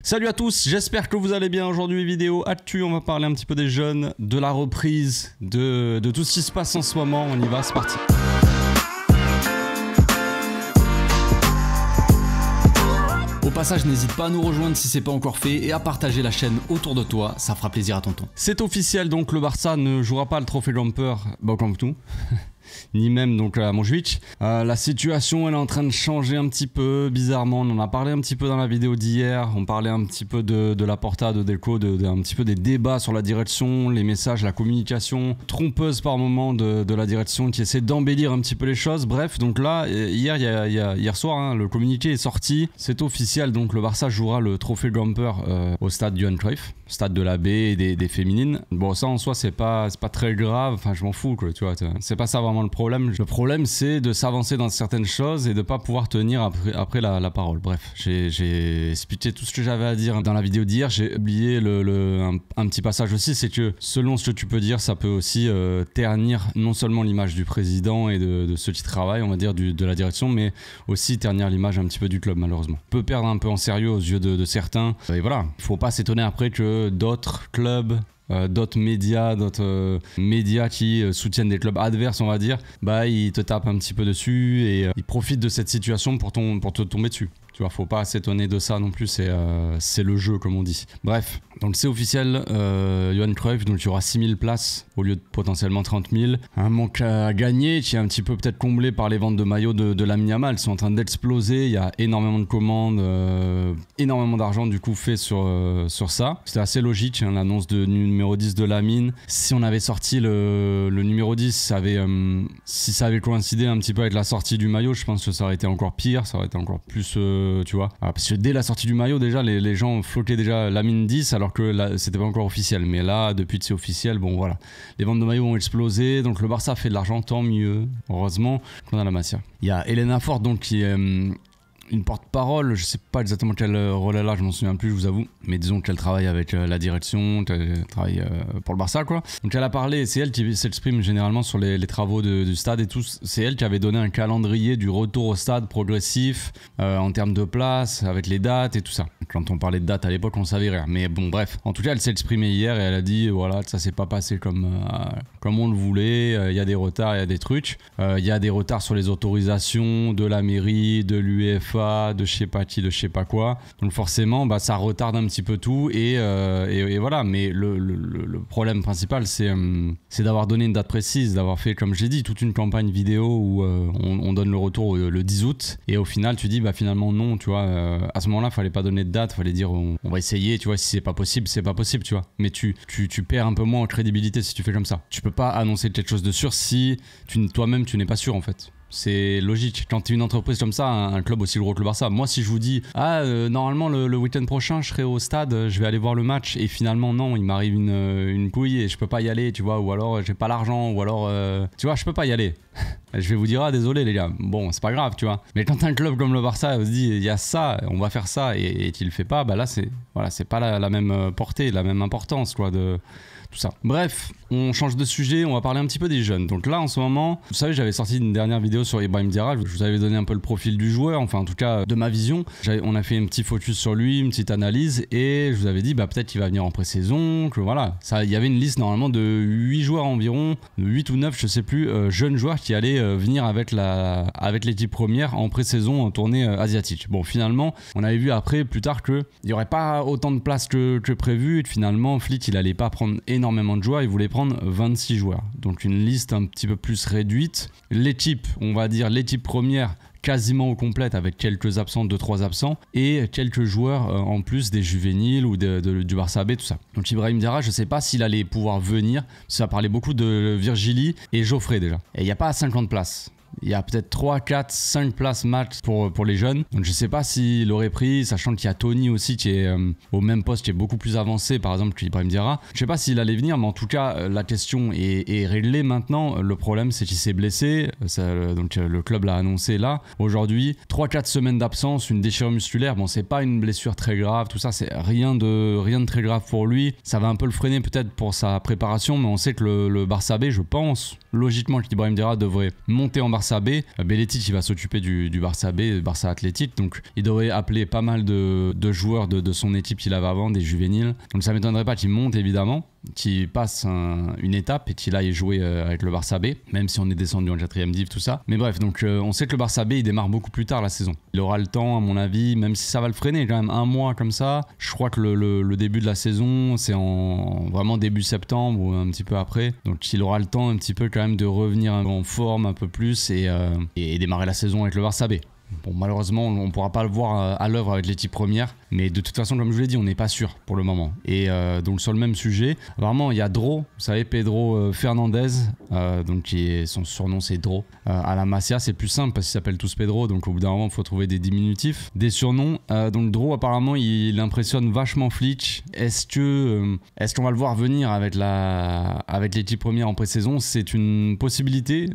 Salut à tous, j'espère que vous allez bien. Aujourd'hui vidéo actu, on va parler un petit peu des jeunes, de la reprise, de tout ce qui se passe en ce moment. On y va, c'est parti. Au passage, n'hésite pas à nous rejoindre si c'est pas encore fait et à partager la chaîne autour de toi, ça fera plaisir à tonton. C'est officiel, donc le Barça ne jouera pas le trophée Gamper, comme tout. Ni même donc à Montjuic. La situation elle est en train de changer un petit peu bizarrement. On en a parlé un petit peu dans la vidéo d'hier. On parlait un petit peu de la Porta, de Delco, un petit peu des débats sur la direction, les messages, la communication trompeuse par moment de la direction qui essaie d'embellir un petit peu les choses. Bref, donc là hier soir, hein, le communiqué est sorti. C'est officiel, donc le Barça jouera le trophée Gamper au stade Johan Cruyff, stade de la baie et des féminines. Bon, ça en soi c'est pas très grave. Enfin, je m'en fous quoi, tu vois. C'est pas ça vraiment le problème. Le problème, c'est de s'avancer dans certaines choses et de pas pouvoir tenir après la parole. Bref, j'ai expliqué tout ce que j'avais à dire dans la vidéo d'hier. J'ai oublié un petit passage aussi, c'est que selon ce que tu peux dire, ça peut aussi ternir non seulement l'image du président et de ceux qui travaillent, on va dire, de la direction, mais aussi ternir l'image un petit peu du club, malheureusement. Peut perdre un peu en sérieux aux yeux de certains. Et voilà, il faut pas s'étonner après que d'autres clubs, d'autres médias qui soutiennent des clubs adverses, on va dire, ils te tapent un petit peu dessus et ils profitent de cette situation pour te tomber dessus. Tu vois, faut pas s'étonner de ça non plus, c'est le jeu comme on dit. Bref, donc c'est officiel, Johan Cruyff, donc il y aura 6000 places au lieu de potentiellement 30 000. Un manque à gagner qui est un petit peu peut-être comblé par les ventes de maillots de Lamine Yamal. Elles sont en train d'exploser, il y a énormément de commandes, énormément d'argent du coup fait sur ça. C'était assez logique, hein, l'annonce de numéro 10 de Lamine. Si on avait sorti le numéro 10, si ça avait coïncidé un petit peu avec la sortie du maillot, je pense que ça aurait été encore pire, ça aurait été encore plus... tu vois, parce que dès la sortie du maillot déjà les gens flottaient déjà Lamine 10 alors que c'était pas encore officiel, mais là depuis que c'est officiel, bon voilà, les ventes de maillots ont explosé, donc le Barça fait de l'argent, tant mieux, heureusement qu'on a la matière. Il y a Elena Fort donc qui est une porte-parole, je sais pas exactement quel rôle elle a, je m'en souviens plus, je vous avoue, mais disons qu'elle travaille avec la direction, qu'elle travaille pour le Barça quoi. Donc elle a parlé, c'est elle qui s'exprime généralement sur les travaux du stade et tout, c'est elle qui avait donné un calendrier du retour au stade progressif en termes de place, avec les dates et tout ça. Quand on parlait de dates à l'époque on savait rien, mais bon bref, en tout cas elle s'est exprimée hier et elle a dit voilà, ça s'est pas passé comme on le voulait, il y a des retards, il y a des trucs, il y a des retards sur les autorisations de la mairie, de l'UEFA, de je sais pas qui, de je sais pas quoi, donc forcément ça retarde un petit peu tout et voilà, mais le problème principal c'est d'avoir donné une date précise, d'avoir fait comme j'ai dit toute une campagne vidéo où on donne le retour le 10 août et au final tu dis finalement non, tu vois, à ce moment là fallait pas donner de date, fallait dire on va essayer, tu vois, si c'est pas possible, tu vois, mais tu perds un peu moins en crédibilité si tu fais comme ça. Tu peux pas annoncer quelque chose de sûr si toi-même tu n'es pas sûr en fait. C'est logique. Quand tu es une entreprise comme ça, un club aussi gros que le Barça, moi si je vous dis normalement le week-end prochain je serai au stade, je vais aller voir le match et finalement non, il m'arrive une couille et je peux pas y aller, tu vois, ou alors j'ai pas l'argent, ou alors tu vois, je peux pas y aller. Je vais vous dire désolé les gars, bon c'est pas grave, tu vois, mais quand un club comme le Barça se dit il y a ça, on va faire ça et tu le fais pas, là c'est pas la même portée, la même importance quoi de tout ça. Bref, on change de sujet, on va parler un petit peu des jeunes. Donc là en ce moment, vous savez, j'avais sorti une dernière vidéo sur Ibrahim Diarra, je vous avais donné un peu le profil du joueur, enfin en tout cas de ma vision. On a fait un petit focus sur lui, une petite analyse et je vous avais dit peut-être qu'il va venir en pré-saison, que voilà, ça, il y avait une liste normalement de 8 joueurs environ, 8 ou 9 je sais plus, jeunes joueurs qui allaient venir avec l'équipe première en pré-saison en tournée asiatique. Bon finalement, on avait vu après plus tard que il n'y aurait pas autant de place que prévu et que finalement Flick il allait pas prendre énormément de joueurs, il voulait prendre 26 joueurs, donc une liste un petit peu plus réduite. L'équipe, on va dire l'équipe première quasiment au complète avec quelques absents, 2-3 absents et quelques joueurs en plus des juvéniles ou du Barça B, tout ça. Donc Ibrahim Diarra, je sais pas s'il allait pouvoir venir, ça parlait beaucoup de Virgili et Geoffrey déjà, et il n'y a pas 50 places. Il y a peut-être 3, 4, 5 places max pour les jeunes. Donc je sais pas s'il aurait pris, sachant qu'il y a Tony aussi qui est au même poste, qui est beaucoup plus avancé par exemple qu'Ibrahim Diarra. Je sais pas s'il allait venir, mais en tout cas la question est réglée maintenant. Le problème c'est qu'il s'est blessé, donc le club l'a annoncé là. Aujourd'hui, 3-4 semaines d'absence, une déchirure musculaire. Bon, c'est pas une blessure très grave, tout ça, c'est rien de très grave pour lui. Ça va un peu le freiner peut-être pour sa préparation, mais on sait que le Barça B, je pense logiquement qu'Ibrahim Diarra devrait monter en Barça Barça B. Belletic il va s'occuper du Barça B, Barça Athletic, donc il devrait appeler pas mal de joueurs de son équipe qu'il avait avant, des juvéniles. Donc ça m'étonnerait pas qu'il monte évidemment, qu'il passe une étape et qu'il aille jouer avec le Barça B, même si on est descendu en 4ème div, tout ça. Mais bref, donc on sait que le Barça B il démarre beaucoup plus tard la saison. Il aura le temps, à mon avis, même si ça va le freiner quand même un mois comme ça. Je crois que le début de la saison c'est en vraiment début septembre ou un petit peu après. Donc il aura le temps un petit peu quand même de revenir en forme un peu plus et démarrer la saison avec le Barça B. Bon, malheureusement, on ne pourra pas le voir à l'œuvre avec l'équipe première, mais de toute façon, comme je vous l'ai dit, on n'est pas sûr pour le moment. Et donc, sur le même sujet, apparemment, il y a Dro, vous savez, Pedro Fernandez, donc son surnom c'est Dro. À la Masia, c'est plus simple parce qu'ils s'appellent tous Pedro, donc au bout d'un moment, il faut trouver des diminutifs, des surnoms. Donc, Dro, apparemment, il impressionne vachement Flitch. Est-ce qu'on va le voir venir avec l'équipe première en pré-saison? C'est une possibilité,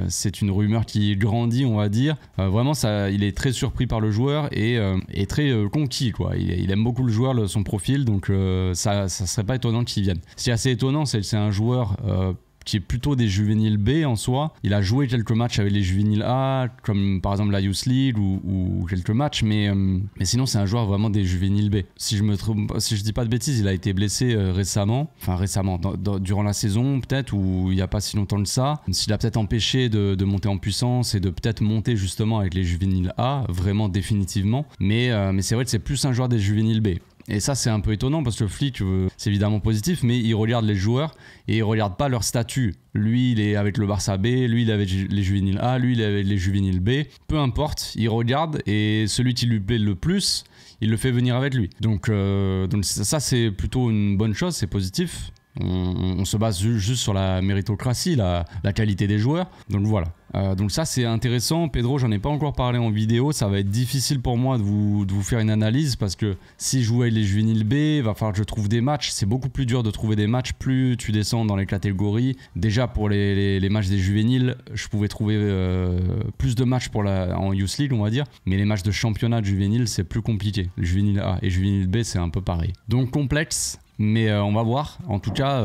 c'est une rumeur qui grandit, on va dire. Vraiment, il est très surpris par le joueur et très conquis, quoi. Il aime beaucoup le joueur, son profil, donc ça serait pas étonnant qu'il vienne. Ce qui est assez étonnant, c'est un joueur qui est plutôt des juvéniles B en soi. Il a joué quelques matchs avec les juvéniles A, comme par exemple la Youth League ou quelques matchs, mais sinon c'est un joueur vraiment des juvéniles B. Si je dis pas de bêtises, il a été blessé récemment, durant la saison peut-être, ou il n'y a pas si longtemps que ça. S'il a peut-être empêché de monter en puissance et de peut-être monter justement avec les juvéniles A, vraiment définitivement. Mais c'est vrai que c'est plus un joueur des juvéniles B. Et ça c'est un peu étonnant parce que Flick c'est évidemment positif, mais il regarde les joueurs et il regarde pas leur statut. Lui il est avec le Barça B, lui il est avec les juvéniles A, lui il est avec les juvéniles B. Peu importe, il regarde et celui qui lui plaît le plus, il le fait venir avec lui. Donc ça c'est plutôt une bonne chose, c'est positif. On se base juste sur la méritocratie, la qualité des joueurs. Donc voilà. Donc ça c'est intéressant. Pedro, j'en ai pas encore parlé en vidéo. Ça va être difficile pour moi de vous faire une analyse parce que si je joue avec les juvéniles B, il va falloir que je trouve des matchs. C'est beaucoup plus dur de trouver des matchs plus tu descends dans les catégories. Déjà pour les matchs des juvéniles, je pouvais trouver plus de matchs en Youth League, on va dire. Mais les matchs de championnat de juvénile, c'est plus compliqué. Les juvéniles A et juvéniles B, c'est un peu pareil. Donc complexe. Mais on va voir. En tout cas,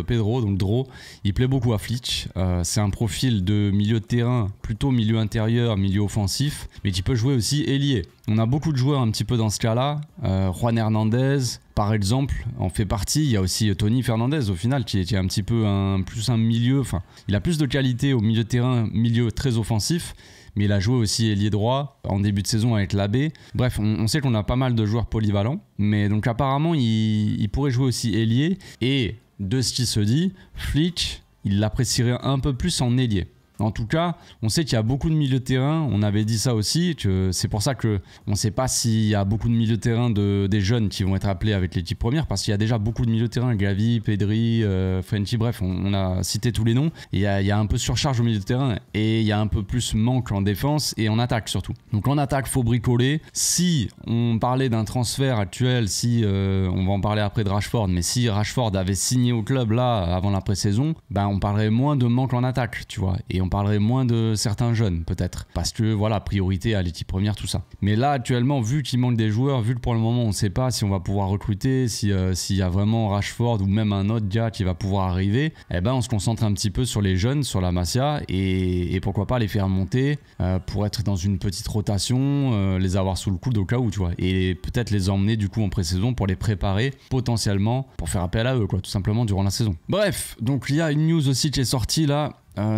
Pedro, donc Dro, il plaît beaucoup à Flitch. C'est un profil de milieu de terrain, plutôt milieu intérieur, milieu offensif, mais qui peut jouer aussi ailier. On a beaucoup de joueurs un petit peu dans ce cas-là. Juan Hernandez, par exemple, en fait partie. Il y a aussi Tony Fernandez, au final, qui est un petit peu plus un milieu. Enfin, il a plus de qualité au milieu de terrain, milieu très offensif. Mais il a joué aussi ailier droit en début de saison avec l'AB. Bref, on sait qu'on a pas mal de joueurs polyvalents. Mais donc apparemment, il pourrait jouer aussi ailier. Et de ce qui se dit, Flick, il l'apprécierait un peu plus en ailier. En tout cas, on sait qu'il y a beaucoup de milieux de terrain. On avait dit ça aussi, que c'est pour ça qu'on ne sait pas s'il y a beaucoup de milieux de terrain des jeunes qui vont être appelés avec l'équipe première, parce qu'il y a déjà beaucoup de milieux de terrain, Gavi, Pedri, Frenkie, bref, on a cité tous les noms. Il y a un peu surcharge au milieu de terrain et il y a un peu plus manque en défense et en attaque surtout. Donc en attaque, faut bricoler. Si on parlait d'un transfert actuel, on va en parler après de Rashford, mais si Rashford avait signé au club là avant la pré-saison, on parlerait moins de manque en attaque, tu vois. Et on parlerait moins de certains jeunes peut-être parce que voilà, priorité à l'équipe première, tout ça. Mais là actuellement, vu qu'il manque des joueurs, vu que pour le moment on ne sait pas si on va pouvoir recruter, s'il y a vraiment Rashford ou même un autre gars qui va pouvoir arriver, on se concentre un petit peu sur les jeunes, sur la Masia et pourquoi pas les faire monter pour être dans une petite rotation, les avoir sous le coude au cas où, tu vois, et peut-être les emmener du coup en pré-saison pour les préparer potentiellement pour faire appel à eux, quoi, tout simplement durant la saison. Bref, donc il y a une news aussi qui est sortie là.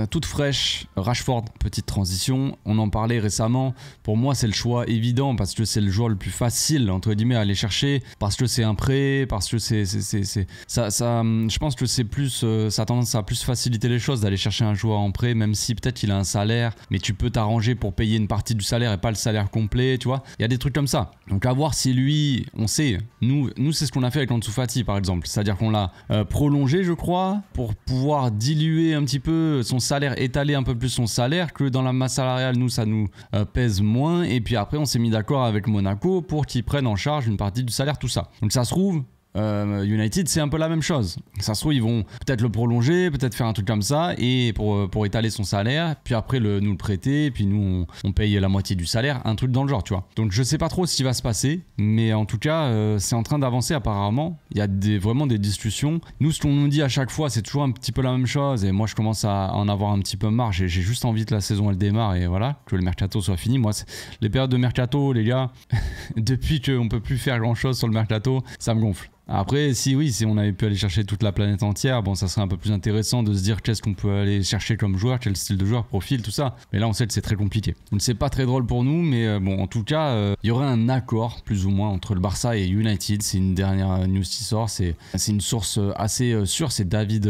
Toute fraîche, Rashford, petite transition, on en parlait récemment. Pour moi c'est le choix évident parce que c'est le joueur le plus facile entre guillemets à aller chercher, parce que c'est un prêt, parce que ça, je pense que c'est plus, ça a tendance à plus faciliter les choses d'aller chercher un joueur en prêt, même si peut-être il a un salaire, mais tu peux t'arranger pour payer une partie du salaire et pas le salaire complet, tu vois. Il y a des trucs comme ça. Donc à voir si lui, on sait, nous c'est ce qu'on a fait avec Ansu Fati par exemple, c'est-à-dire qu'on l'a prolongé je crois pour pouvoir diluer un petit peu son salaire, étaler un peu plus son salaire, que dans la masse salariale nous ça nous pèse moins, et puis après on s'est mis d'accord avec Monaco pour qu'ils prennent en charge une partie du salaire, tout ça. Donc ça se trouve United, c'est un peu la même chose. Ça se trouve, ils vont peut-être le prolonger, peut-être faire un truc comme ça, et pour étaler son salaire, puis après nous le prêter, puis nous on paye la moitié du salaire, un truc dans le genre, tu vois. Donc je sais pas trop ce qui va se passer, mais en tout cas, c'est en train d'avancer apparemment. Il y a vraiment des discussions. Nous, ce qu'on nous dit à chaque fois, c'est toujours un petit peu la même chose, et moi je commence à en avoir un petit peu marre. J'ai juste envie que la saison elle démarre, et voilà, que le mercato soit fini. Moi, les périodes de mercato, les gars, depuis qu'on peut plus faire grand chose sur le mercato, ça me gonfle. Après, si on avait pu aller chercher toute la planète entière, bon, ça serait un peu plus intéressant de se dire qu'est-ce qu'on peut aller chercher comme joueur, quel style de joueur, profil, tout ça. Mais là, on sait que c'est très compliqué. Donc, c'est pas très drôle pour nous, mais bon, en tout cas, il y aurait un accord, plus ou moins, entre le Barça et United. C'est une dernière news qui sort. C'est une source assez sûre. C'est David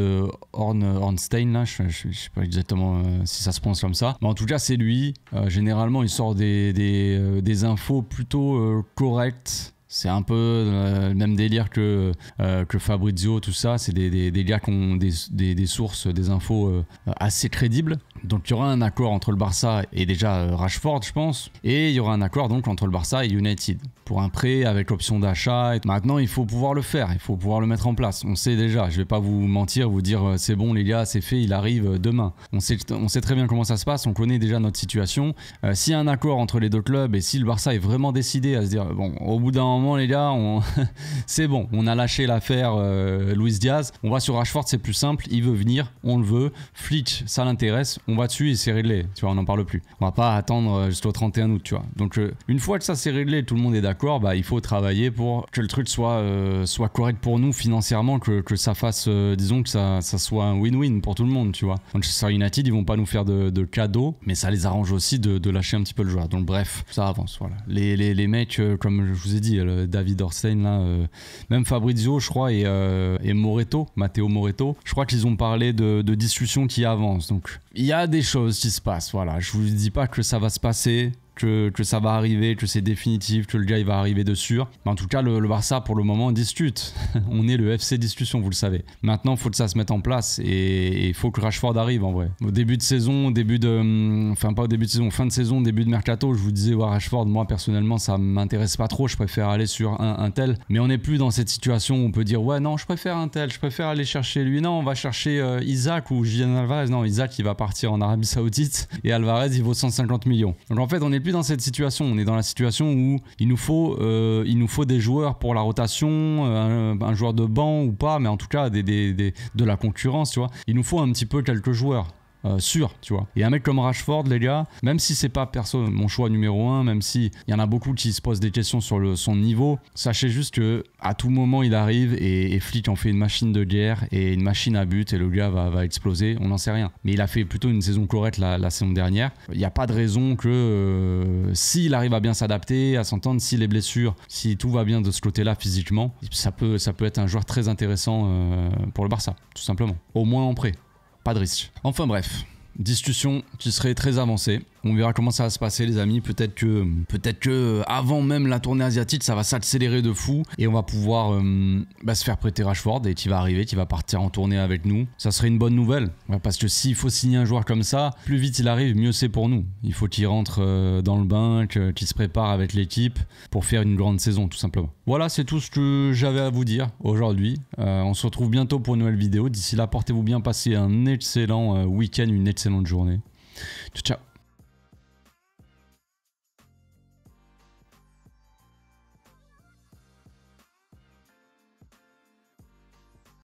Ornstein, là. Je sais pas exactement si ça se prononce comme ça. Mais en tout cas, c'est lui. Généralement, il sort des infos plutôt correctes. C'est un peu le même délire que Fabrizio, tout ça. C'est des gars qui ont des sources, des infos assez crédibles. Donc il y aura un accord entre le Barça et déjà Rashford, je pense. Et il y aura un accord donc entre le Barça et United pour un prêt avec option d'achat. Maintenant, il faut pouvoir le faire, il faut pouvoir le mettre en place. On sait déjà, je vais pas vous mentir, vous dire c'est bon les gars, c'est fait, il arrive demain. On sait très bien comment ça se passe, on connaît déjà notre situation. S'il y a un accord entre les deux clubs et si le Barça est vraiment décidé à se dire bon, au bout d'un moment les gars, c'est bon, on a lâché l'affaire Luis Diaz, on va sur Rashford, c'est plus simple, il veut venir, on le veut, Flick, ça l'intéresse, on va dessus et c'est réglé, tu vois, on n'en parle plus. On va pas attendre jusqu'au 31 août, tu vois. Donc une fois que ça c'est réglé, tout le monde est d'accord, bah il faut travailler pour que le truc soit correct pour nous financièrement, que ça fasse, disons que ça soit un win-win pour tout le monde, tu vois. Manchester United, ils vont pas nous faire de cadeaux, mais ça les arrange aussi de lâcher un petit peu le joueur. Donc bref, ça avance, voilà. Les mecs, comme je vous ai dit, David Ornstein là, même Fabrizio, je crois, et Moretto, Matteo Moretto, je crois qu'ils ont parlé de discussions qui avancent. Donc il y a des choses qui se passent, voilà. Je vous dis pas que ça va se passer, que ça va arriver, que c'est définitif, que le gars il va arriver de sûr. Mais en tout cas, le Barça pour le moment discute. On est le FC discussion, vous le savez. Maintenant, il faut que ça se mette en place et il faut que Rashford arrive en vrai. Au début de saison, pas au début de saison, fin de saison, début de mercato, je vous disais, ouais, Rashford, moi personnellement, ça m'intéresse pas trop. Je préfère aller sur un tel. Mais on n'est plus dans cette situation où on peut dire, ouais, non, je préfère un tel, je préfère aller chercher lui. Non, on va chercher Isaac ou Julian Alvarez. Non, Isaac, il va partir en Arabie Saoudite et Alvarez, il vaut 150 millions. Donc en fait, on est plus dans cette situation, on est dans la situation où il nous faut des joueurs pour la rotation, un joueur de banc ou pas, mais en tout cas de la concurrence, tu vois. Il nous faut un petit peu quelques joueurs. Sûr, tu vois. Et un mec comme Rashford, les gars, même si c'est pas perso mon choix numéro 1, même si il y en a beaucoup qui se posent des questions sur son niveau, sachez juste que à tout moment il arrive et Flick en fait une machine de guerre et une machine à but et le gars va exploser, on n'en sait rien. Mais il a fait plutôt une saison correcte la saison dernière. Il n'y a pas de raison que s'il arrive à bien s'adapter, à s'entendre, si les blessures, si tout va bien de ce côté-là physiquement, ça peut être un joueur très intéressant pour le Barça, tout simplement. Au moins en prêt. Pas de risque. Enfin bref, discussion qui serait très avancée. On verra comment ça va se passer les amis, peut-être que avant même la tournée asiatique ça va s'accélérer de fou et on va pouvoir se faire prêter Rashford et qui va arriver, qui va partir en tournée avec nous. Ça serait une bonne nouvelle parce que s'il faut signer un joueur comme ça, plus vite il arrive, mieux c'est pour nous. Il faut qu'il rentre dans le bain, qu'il se prépare avec l'équipe pour faire une grande saison tout simplement. Voilà, c'est tout ce que j'avais à vous dire aujourd'hui. On se retrouve bientôt pour une nouvelle vidéo. D'ici là, portez-vous bien, passez un excellent week-end, une excellente journée. Ciao, ciao.